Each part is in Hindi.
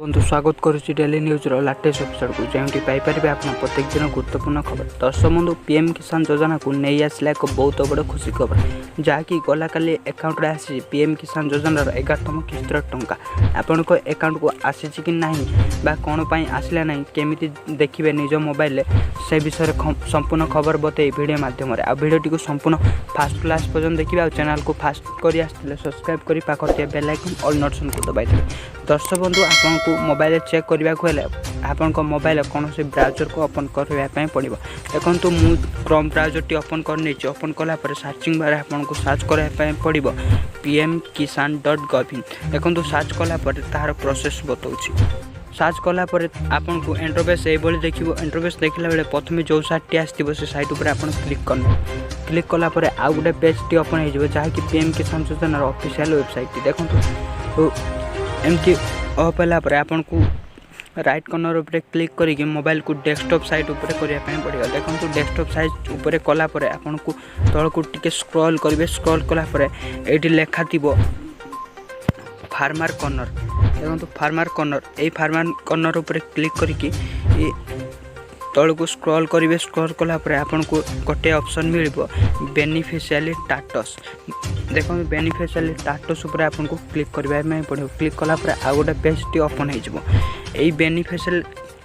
बंधु स्वागत करुच्ची डेली न्यूज लाटेस्ट एपिसोड को जहाँटी पाइपर आप प्रत्येक दिन गुरुत्वपूर्ण खबर। दर्शक बंधु पीएम किसान योजना को नहीं आसला एक बहुत बड़ खुशी खबर जहाँकि गला काली अकाउंट आसी पीएम किसान योजनार 11तम किस्तर टंका आपण अकाउंट को आसी कि नहीं बा कौन पाई आसला नहीं केमिति देखिए निज मोबाइल से विषय संपूर्ण खबर बताई वीडियो माध्यम आ वीडियो संपूर्ण फास्ट क्लास पर्यटन देखिए चैनल को फास्ट कर सब्सक्राइब कर पाखे बेल आइकन ऑल नोटिफिकेशन को दबाई दर्शक बंधु आपको मोबाइल चेक करने को आपण मोबाइल कौन से ब्राउजर को ओपन करने पड़ो। देखो मु क्रोम ब्राउजर टी ओपन कर ओपन कलापर सर्चिंग बार आपको सर्च करने पड़ो pmkisan.gov। देखो सर्च कलापर तार प्रोसेस बताऊँ सर्च कलापर आपन को इंटरफेस ये देखिए। इंटरफेस देखला बेले प्रथम जो साइट आसो से साइट उपर आप क्लिक करना क्लिक कलापर आउ गोटे पेज टी ओपन हो जहाँकि पीएम किसान योजनार ऑफिशियल वेबसाइट देखो एमती ओपन आपन को राइट कॉर्नर उपर क्लिक करके मोबाइल को डेस्कटॉप साइट उपर करने पड़ेगा। देखो डेस्कटॉप साइट उपर कलापर आपन को तल को टिके स्क्रॉल करेंगे। स्क्रॉल कलापर ये लेखा थी फार्मर कॉर्नर। देखो फार्मर कॉर्नर ये फार्मर कॉर्नर उपर क्लिक करके तल को स्क्रॉल करेंगे। स्क्रॉल कलापर आपन को गोटे ऑप्शन मिल बेनिफिशियरी स्टेटस। देखो बेनिफिशियरी स्टेटस उपर आपन को क्लिक करने पड़ो। क्लिक कलापर आउ गोटे पेज टी ओपन हो बेनिफिशियरी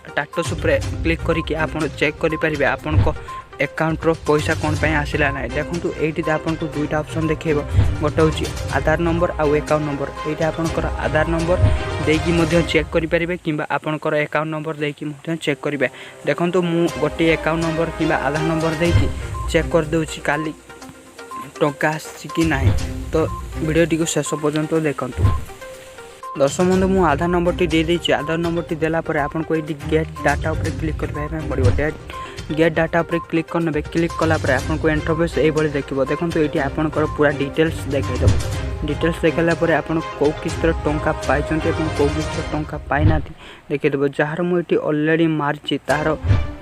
स्टेटस उपर क्लिक करके आपन चेक करेंगे आपन को अकाउंट रो पैसा कौन पे आसला ना। देखो ये आपन को दुईटा ऑप्शन देखेब गोटे हूँ आधार नंबर आउ अकाउंट नंबर। ये आपंकर आधार नंबर देकी चेक करेंगे कि आपंकर अकाउंट नंबर देकी चेक करेंगे। देखो मु गोटे अकाउंट नंबर कि आधार नंबर देकी चेक कर दूची काली टंका आसी कि ना। तो वीडियो टी शेष पर्यंत देखूँ। दर्शक बंधु मुझे आधार नंबर टी दे आधार नंबर टी देलापर आपको ये गेट डाटा उपर क्लिक करने पड़ो। गेट डाटा उपर क्लिक करने क्लिक कलापर आपको इंटरफेस ये देखिए। देखो ये आपंकर पूरा डिटेल्स देखईदेव। डिटेल्स देखाला आप कौ किस्तर टंका पाई कौ किस्तर टंका पाई ना देखीदेव। जार मुझे अलरेडी मार्ची तार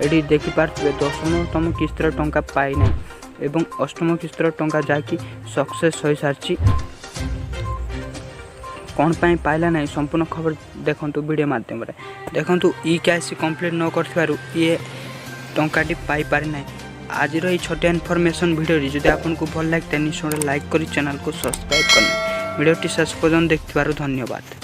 ये देखिपे 10तम किस्तर टंका पाई ना एवं 8म किस्तर टंका जहाँकि सक्सेस हो सारी कौन पाई पाइला नहीं संपूर्ण खबर देखो वीडियो माध्यम। देखो KYC कंप्लीट न कर ये टंकाटी पाई पारे ना। आज ये छोटे इनफॉरमेशन वीडियो जब आपको भल लगे निश्चय लाइक कर चैनल को सब्सक्राइब करना। वीडियो शेष पर्यटन देखिबार धन्यवाद।